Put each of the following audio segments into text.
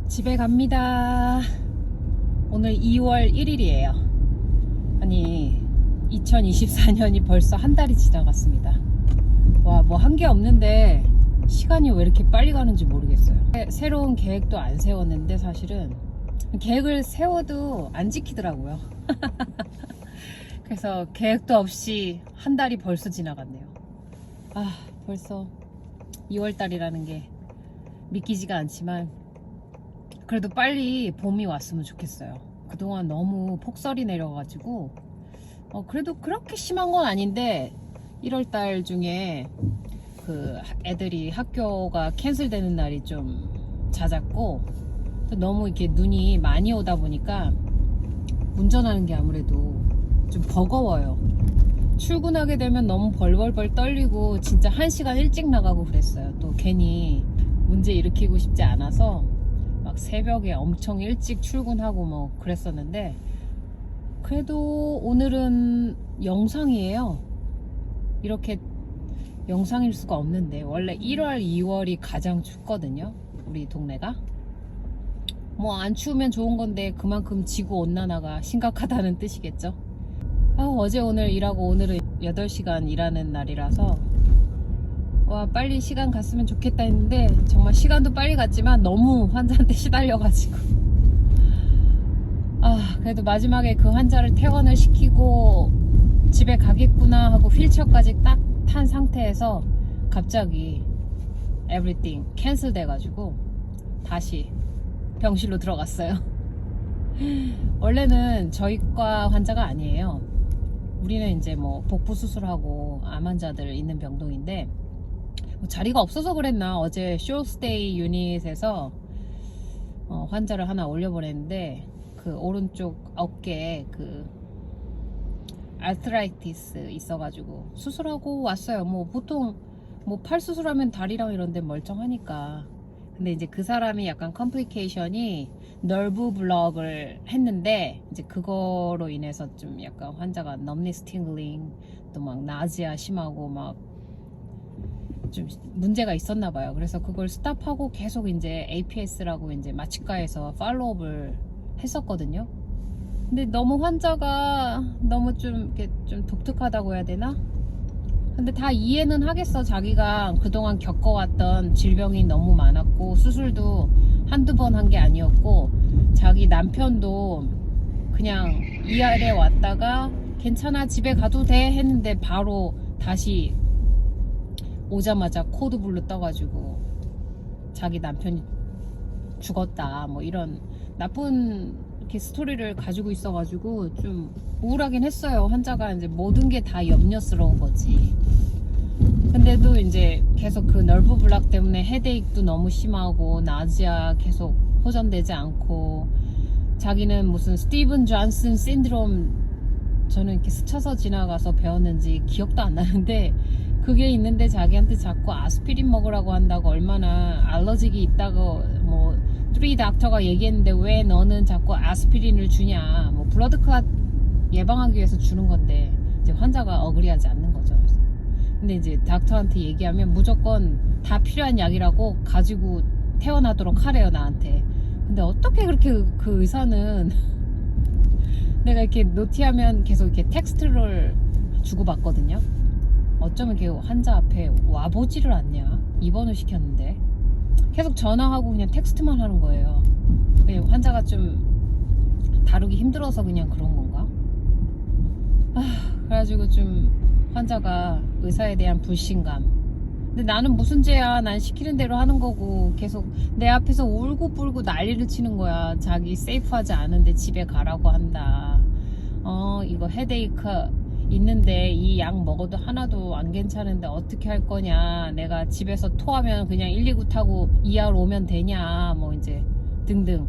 집에 갑니다. 오늘 2월 1일이에요. 아니, 2024년이 벌써 한 달이 지나갔습니다. 와, 뭐 한 게 없는데 시간이 왜 이렇게 빨리 가는지 모르겠어요. 새로운 계획도 안 세웠는데 사실은 계획을 세워도 안 지키더라고요. 그래서 계획도 없이 한 달이 벌써 지나갔네요. 아, 벌써 2월 달이라는 게 믿기지가 않지만 그래도 빨리 봄이 왔으면 좋겠어요. 그동안 너무 폭설이 내려가지고 그래도 그렇게 심한 건 아닌데 1월달 중에 그 애들이 학교가 캔슬되는 날이 좀 잦았고 또 너무 이렇게 눈이 많이 오다 보니까 운전하는 게 아무래도 좀 버거워요. 출근하게 되면 너무 벌벌벌 떨리고 진짜 1시간 일찍 나가고 그랬어요. 또 괜히 문제 일으키고 싶지 않아서 막 새벽에 엄청 일찍 출근하고 뭐 그랬었는데 그래도 오늘은 영상이에요. 이렇게 영상일 수가 없는데 원래 1월, 2월이 가장 춥거든요. 우리 동네가. 뭐 안 추우면 좋은 건데 그만큼 지구 온난화가 심각하다는 뜻이겠죠. 어제 오늘 일하고 오늘은 8시간 일하는 날이라서 와, 빨리 시간 갔으면 좋겠다 했는데 정말 시간도 빨리 갔지만 너무 환자한테 시달려가지고 그래도 마지막에 그 환자를 퇴원을 시키고 집에 가겠구나 하고 휠체어까지 딱 탄 상태에서 갑자기 everything 캔슬 돼가지고 다시 병실로 들어갔어요. 원래는 저희과 환자가 아니에요. 우리는 이제 뭐 복부 수술하고 암 환자들 있는 병동인데 자리가 없어서 그랬나 어제 쇼스테이 유닛에서 환자를 하나 올려보냈는데 그 오른쪽 어깨에 그 아트라이티스 있어가지고 수술하고 왔어요. 뭐 보통 뭐 팔 수술하면 다리랑 이런 데 멀쩡하니까. 근데 이제 그 사람이 약간 컴플리케이션이 널브 블럭을 했는데 이제 그거로 인해서 좀 약간 환자가 넘니스 팅글링 또 막 나지아 심하고 막 좀 문제가 있었나 봐요. 그래서 그걸 스탑하고 계속 이제 APS라고 이제 마취과에서 팔로우업을 했었거든요. 근데 너무 환자가 너무 좀 이렇게 좀 독특하다고 해야 되나? 근데 다 이해는 하겠어. 자기가 그동안 겪어왔던 질병이 너무 많았고 수술도 한두 번 한 게 아니었고 자기 남편도 그냥 ER에 왔다가 괜찮아 집에 가도 돼 했는데 바로 다시 오자마자 코드 블루 떠가지고 자기 남편이 죽었다 뭐 이런 나쁜 이렇게 스토리를 가지고 있어가지고 좀 우울하긴 했어요. 환자가 이제 모든 게 다 염려스러운 거지. 근데도 이제 계속 그 널브 블락 때문에 헤데익도 너무 심하고 나지아 계속 호전되지 않고 자기는 무슨 스티븐 존슨 신드롬 저는 이렇게 스쳐서 지나가서 배웠는지 기억도 안 나는데 그게 있는데 자기한테 자꾸 아스피린 먹으라고 한다고 얼마나 알러지기 있다고 뭐 뚜리 닥터가 얘기했는데 왜 너는 자꾸 아스피린을 주냐 뭐 블러드 클럿 예방하기 위해서 주는 건데 이제 환자가 어그리하지 않는 거죠. 근데 이제 닥터한테 얘기하면 무조건 다 필요한 약이라고 가지고 퇴원하도록 하래요 나한테. 근데 어떻게 그렇게 그 의사는 내가 이렇게 노티하면 계속 이렇게 텍스트를 주고받거든요. 어쩌면 이렇게 환자 앞에 와보지를 않냐. 입원을 시켰는데 계속 전화하고 그냥 텍스트만 하는 거예요. 환자가 좀 다루기 힘들어서 그냥 그런 건가? 그래가지고 좀 환자가 의사에 대한 불신감. 근데 나는 무슨 죄야. 난 시키는 대로 하는 거고 계속 내 앞에서 울고 불고 난리를 치는 거야. 자기 세이프하지 않은데 집에 가라고 한다. 이거 헤데이크 있는데 이 약 먹어도 하나도 안 괜찮은데 어떻게 할 거냐. 내가 집에서 토하면 그냥 119 타고 ER 오면 되냐. 뭐 이제 등등.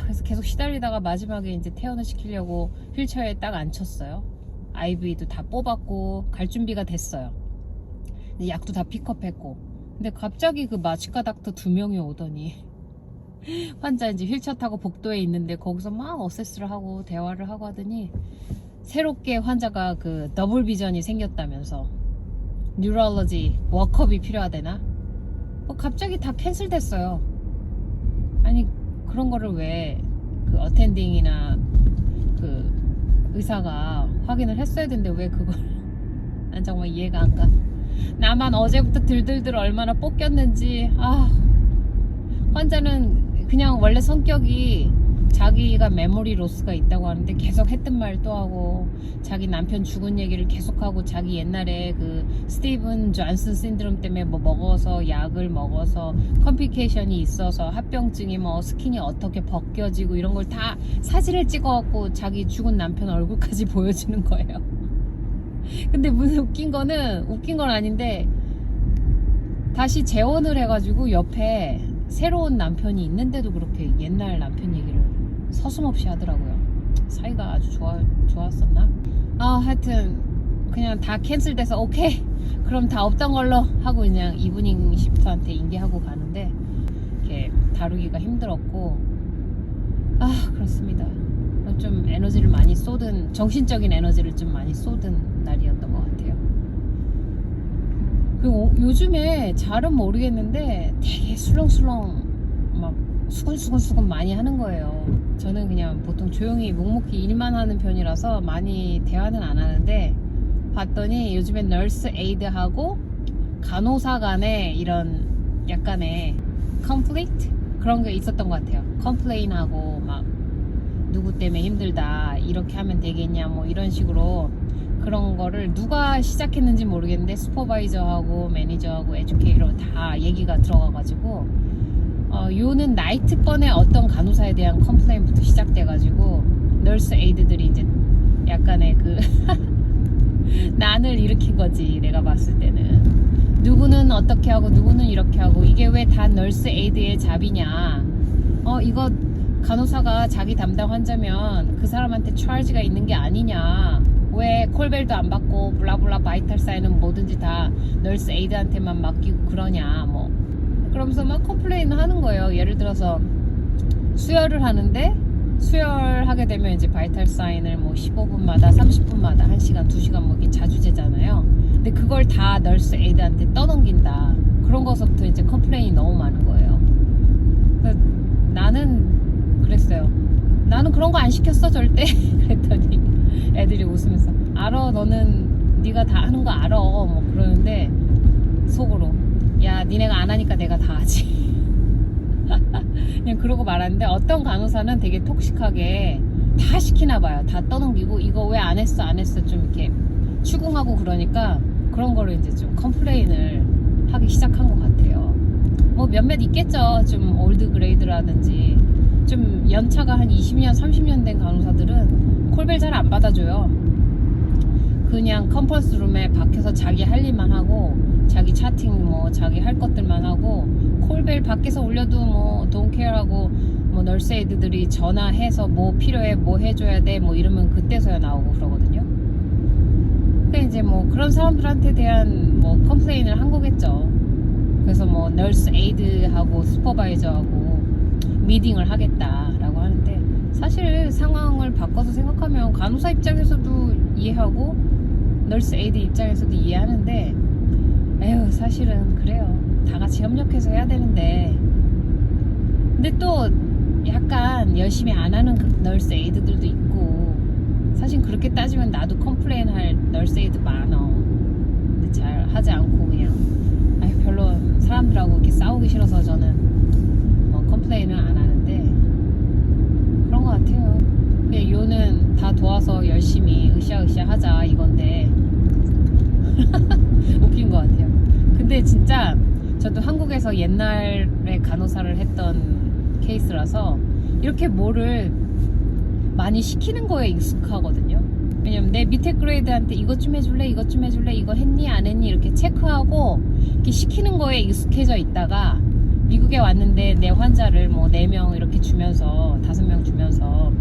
그래서 계속 시달리다가 마지막에 이제 퇴원을 시키려고 휠체어에 딱 앉혔어요. IV도 다 뽑았고 갈 준비가 됐어요. 약도 다 픽업했고. 근데 갑자기 그 마취과 닥터 2명이 오더니 환자 이제 휠체어 타고 복도에 있는데 거기서 막 어세스를 하고 대화를 하고 하더니 새롭게 환자가 그 더블 비전이 생겼다면서 뉴럴러지 워크업이 필요하대나? 갑자기 다 캔슬됐어요. 아니 그런 거를 왜 그 어텐딩이나 그 의사가 확인을 했어야 되는데 왜 그걸 난 정말 이해가 안 가. 나만 어제부터 들들들 얼마나 볶였는지. 환자는 그냥 원래 성격이 자기가 메모리 로스가 있다고 하는데 계속 했던 말 또 하고 자기 남편 죽은 얘기를 계속하고 자기 옛날에 그 스티븐 존슨 신드롬 때문에 뭐 먹어서 약을 먹어서 컴플리케이션이 있어서 합병증이 뭐 스킨이 어떻게 벗겨지고 이런 걸 다 사진을 찍어갖고 자기 죽은 남편 얼굴까지 보여주는 거예요. 근데 무슨 웃긴 건 아닌데 다시 재혼을 해가지고 옆에 새로운 남편이 있는데도 그렇게 옛날 남편 얘기를 서슴없이 하더라고요. 사이가 아주 좋았었나? 하여튼 그냥 다 캔슬돼서 오케이 그럼 다 없던 걸로 하고 그냥 이브닝 시프트한테 인계하고 가는데 이렇게 다루기가 힘들었고 그렇습니다. 좀 에너지를 많이 쏟은 정신적인 에너지를 좀 많이 쏟은 날이었던 것 같아요. 그리고 요즘에 잘은 모르겠는데 되게 술렁술렁 막 수근수근 많이 하는 거예요. 저는 그냥 보통 조용히 묵묵히 일만 하는 편이라서 많이 대화는 안 하는데 봤더니 요즘에 널스 에이드하고 간호사 간에 이런 약간의 컨플릭트 그런 게 있었던 것 같아요. 컴플레인하고 막 누구 때문에 힘들다 이렇게 하면 되겠냐 뭐 이런 식으로 그런 거를 누가 시작했는지 모르겠는데 슈퍼바이저하고 매니저하고 에듀케이터 다 얘기가 들어가가지고 요는 나이트번에 어떤 간호사에 대한 컴플레인부터 시작돼가지고 널스 에이드들이 이제 약간의 그 난을 일으킨 거지. 내가 봤을 때는 누구는 어떻게 하고 누구는 이렇게 하고 이게 왜 다 널스 에이드의 잡이냐. 이거 간호사가 자기 담당 환자면 그 사람한테 차지가 있는 게 아니냐. 왜 콜벨도 안 받고 블라블라 바이탈 사인은 뭐든지 다 널스 에이드한테만 맡기고 그러냐 뭐 그러면서 막 컴플레인 하는 거예요. 예를 들어서 수혈을 하는데 수혈하게 되면 이제 바이탈 사인을 뭐 15분마다 30분마다 1시간 2시간 뭐 이게 자주제잖아요. 근데 그걸 다 널스 에이드한테 떠넘긴다. 그런 거서부터 이제 컴플레인이 너무 많은 거예요. 나는 그랬어요. 나는 그런 거 안 시켰어 절대. 그랬더니 애들이 웃으면서 알아 너는 네가 다 하는 거 알아 뭐 그러는데 속으로 야 니네가 안 하니까 내가 다 하지. 그냥 그러고 말았는데 어떤 간호사는 되게 톡식하게 다 시키나 봐요. 다 떠넘기고 이거 왜 안 했어 좀 이렇게 추궁하고 그러니까 그런 거를 이제 좀 컴플레인을 하기 시작한 것 같아요. 뭐 몇몇 있겠죠. 좀 올드 그레이드라든지 좀 연차가 한 20년 30년 된 간호사들은 콜벨 잘 안 받아줘요. 그냥 컨퍼런스 룸에 밖에서 자기 할 일만 하고 자기 차팅 뭐 자기 할 것들만 하고 콜벨 밖에서 올려도 뭐 don't care 하고 뭐 널스 에이드들이 전화해서 뭐 필요해 뭐 해줘야 돼 뭐 이러면 그때서야 나오고 그러거든요. 그러니까 이제 뭐 그런 사람들한테 대한 뭐 컴플레인을 한 거겠죠. 그래서 뭐 널스 에이드하고 슈퍼바이저하고 미팅을 하겠다라고 하는데 사실 상황을 바꿔서 생각하면 간호사 입장에서도 이해하고 널스 에이드 입장에서도 이해하는데 에휴 사실은 그래요. 다 같이 협력해서 해야 되는데 근데 또 약간 열심히 안 하는 널스 에이드들도 있고 사실 그렇게 따지면 나도 컴플레인 할 널스 에이드 많어. 근데 잘 하지 않고 그냥 별로 사람들하고 이렇게 싸우기 싫어서 저는 뭐 컴플레인을 안 하는데 그런 것 같아요. 그냥 요는 다 도와서 열심히 으쌰으쌰 하자 이건데 웃긴 것 같아요. 근데 진짜 저도 한국에서 옛날에 간호사를 했던 케이스라서 이렇게 뭐를 많이 시키는 거에 익숙하거든요. 왜냐면 내 밑에 그레이드한테 이것 좀 해줄래 이것 좀 해줄래 이거 했니 안 했니 이렇게 체크하고 이렇게 시키는 거에 익숙해져 있다가 미국에 왔는데 내 환자를 뭐 4명 이렇게 주면서 5명 주면서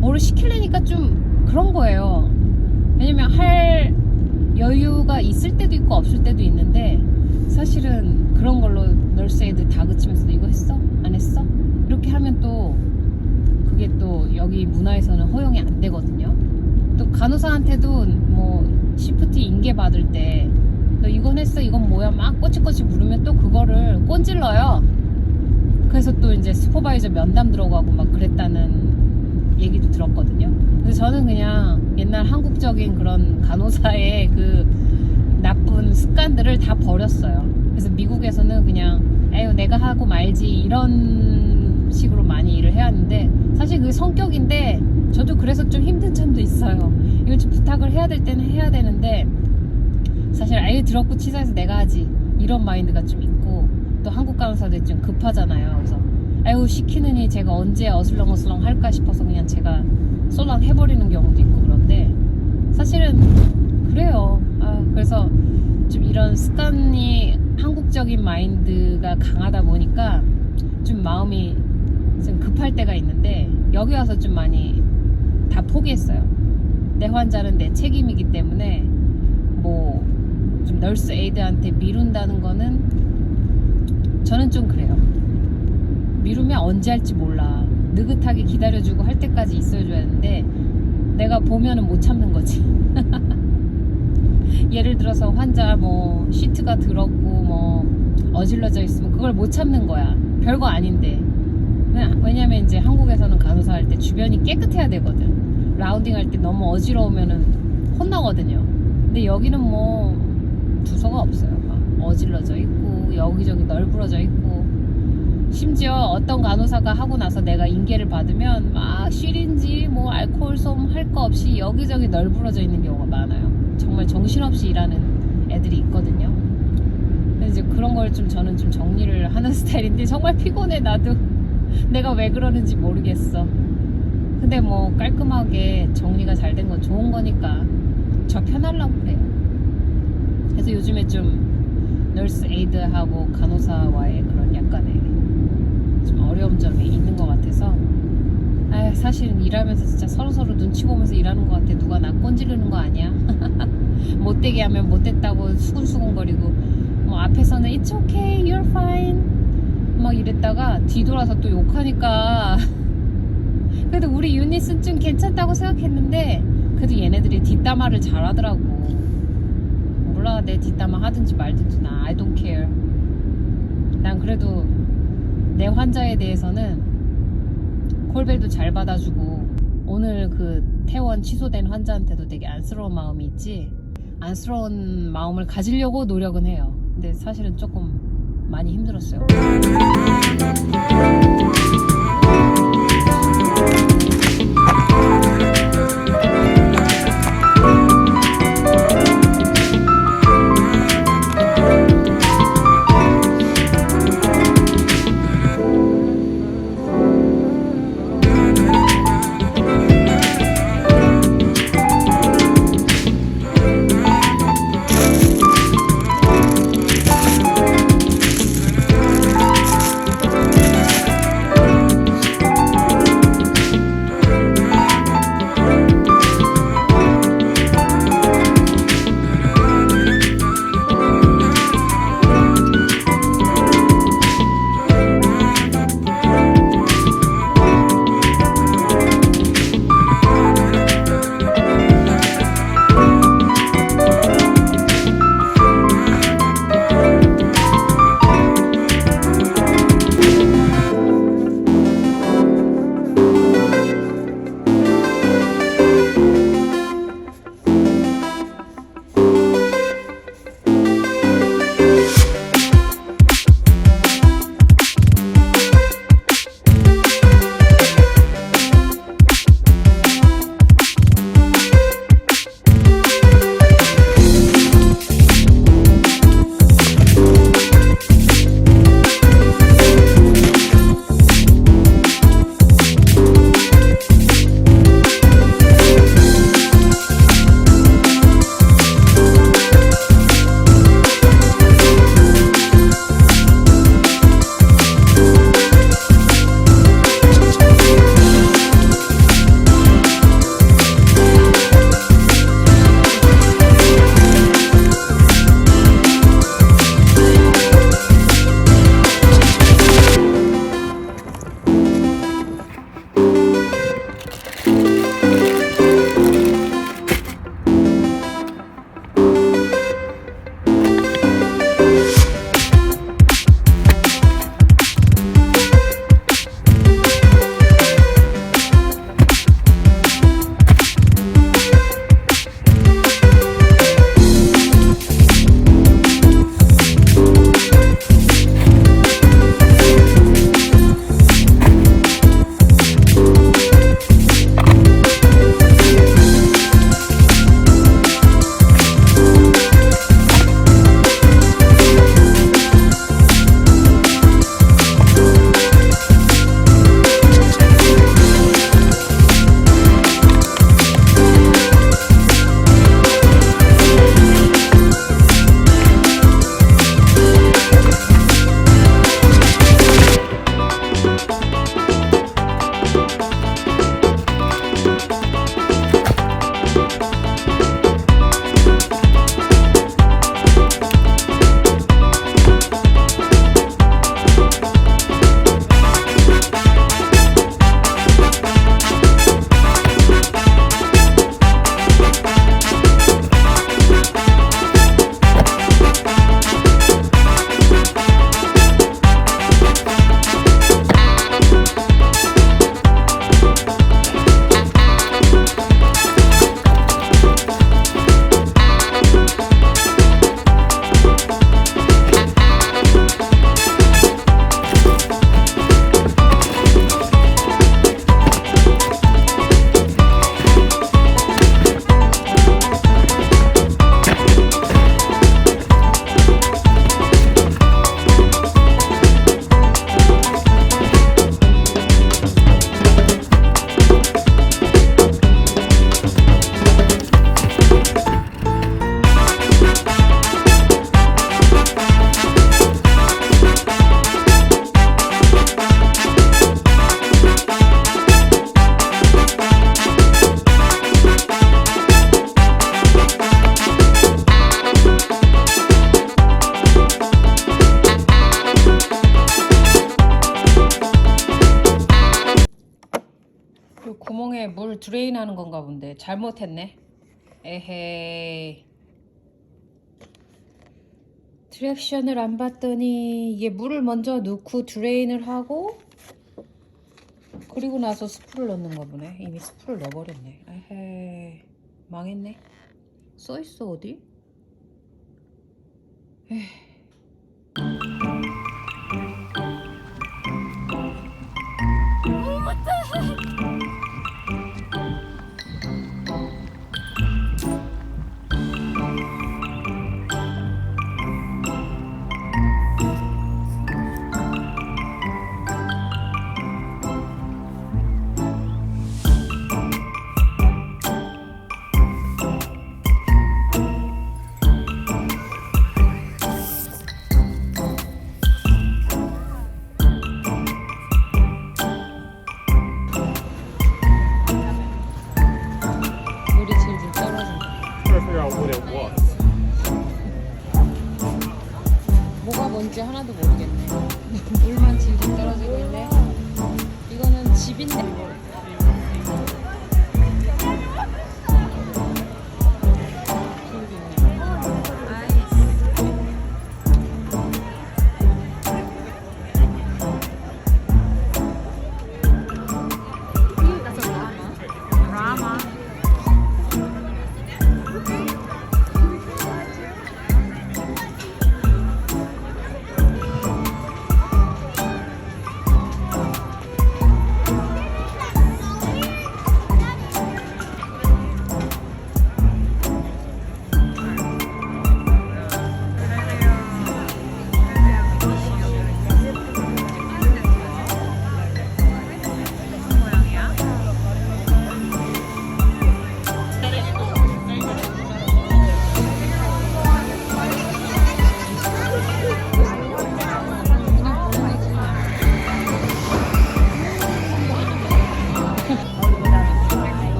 뭐를 시키려니까 좀 그런 거예요. 왜냐면 할 여유가 있을 때도 있고 없을 때도 있는데 사실은 그런 걸로 널스 애들 다그치면서도 이거 했어? 안 했어? 이렇게 하면 또 그게 또 여기 문화에서는 허용이 안 되거든요. 또 간호사한테도 뭐 시프트 인계 받을 때 너 이건 했어? 이건 뭐야? 막 꼬치꼬치 물으면 또 그거를 꼰질러요. 그래서 또 이제 슈퍼바이저 면담 들어가고 막 그랬다는 얘기도 들었거든요. 그래서 저는 그냥 옛날 한국적인 그런 간호사의 그 나쁜 습관들을 다 버렸어요. 그래서 미국에서는 그냥 에휴 내가 하고 말지 이런 식으로 많이 일을 해왔는데, 사실 그게 성격인데 저도 그래서 좀 힘든 점도 있어요. 이걸 좀 부탁을 해야 될 때는 해야 되는데 사실 아예 들었고 치사해서 내가 하지 이런 마인드가 좀 있고, 또 한국 간호사들 좀 급하잖아요. 그래서 아유 시키느니 제가 언제 어슬렁어슬렁 할까 싶어서 그냥 제가 쏠랑 해버리는 경우도 있고 그런데, 사실은 그래요. 그래서 좀 이런 습관이 한국적인 마인드가 강하다 보니까 좀 마음이 좀 급할 때가 있는데, 여기 와서 좀 많이 다 포기했어요. 내 환자는 내 책임이기 때문에 뭐 좀 널스 에이드한테 미룬다는 거는 저는 좀 그래요. 미루면 언제 할지 몰라. 느긋하게 기다려주고 할 때까지 있어줘야 하는데 내가 보면은 못 참는 거지. 예를 들어서 환자 뭐 시트가 더럽고 뭐 어질러져 있으면 그걸 못 참는 거야. 별거 아닌데. 왜냐면 이제 한국에서는 간호사 할 때 주변이 깨끗해야 되거든. 라운딩 할 때 너무 어지러우면은 혼나거든요. 근데 여기는 뭐 두서가 없어요. 막 어질러져 있고 여기저기 널브러져 있고, 심지어 어떤 간호사가 하고 나서 내가 인계를 받으면 막 쉬린지 뭐 알코올솜 할 거 없이 여기저기 널브러져 있는 경우가 많아요. 정말 정신없이 일하는 애들이 있거든요. 그래서 이제 그런 걸 좀 저는 좀 정리를 하는 스타일인데 정말 피곤해. 나도 내가 왜 그러는지 모르겠어. 근데 뭐 깔끔하게 정리가 잘 된 건 좋은 거니까 저 편하려고 그래요. 그래서 요즘에 좀 널스 에이드하고 간호사와의 그런 약간의 좀 어려운 점이 있는 것 같아서, 사실은 일하면서 진짜 서로서로 눈치 보면서 일하는 것 같아. 누가 나 꼰지르는 거 아니야? 못되게 하면 못됐다고 수근수근거리고, 뭐 앞에서는 It's okay, you're fine 막 이랬다가 뒤돌아서 또 욕하니까 그래도 우리 유닛은 좀 괜찮다고 생각했는데, 그래도 얘네들이 뒷담화를 잘하더라고. 몰라, 내 뒷담화 하든지 말든지 나 I don't care. 난 그래도 내 환자에 대해서는 콜벨도 잘 받아주고, 오늘 그 퇴원 취소된 환자한테도 되게 안쓰러운 마음이 있지, 안쓰러운 마음을 가지려고 노력은 해요. 근데 사실은 조금 많이 힘들었어요. 이번에 물 드레인 하는 건가 본데 잘못했네. 에헤이. 디렉션을 안 봤더니 이게 물을 먼저 넣고 드레인을 하고 그리고 나서 스프를 넣는가 보네. 이미 스프를 넣어버렸네. 에헤이. 망했네. 써있어 어디? 에이. 물이 질질 떨어진다. Trying to figure out what it was. 뭐가 뭔지 하나도 모르겠네. 물만 질질 떨어지고 있네. 이거는 집인데.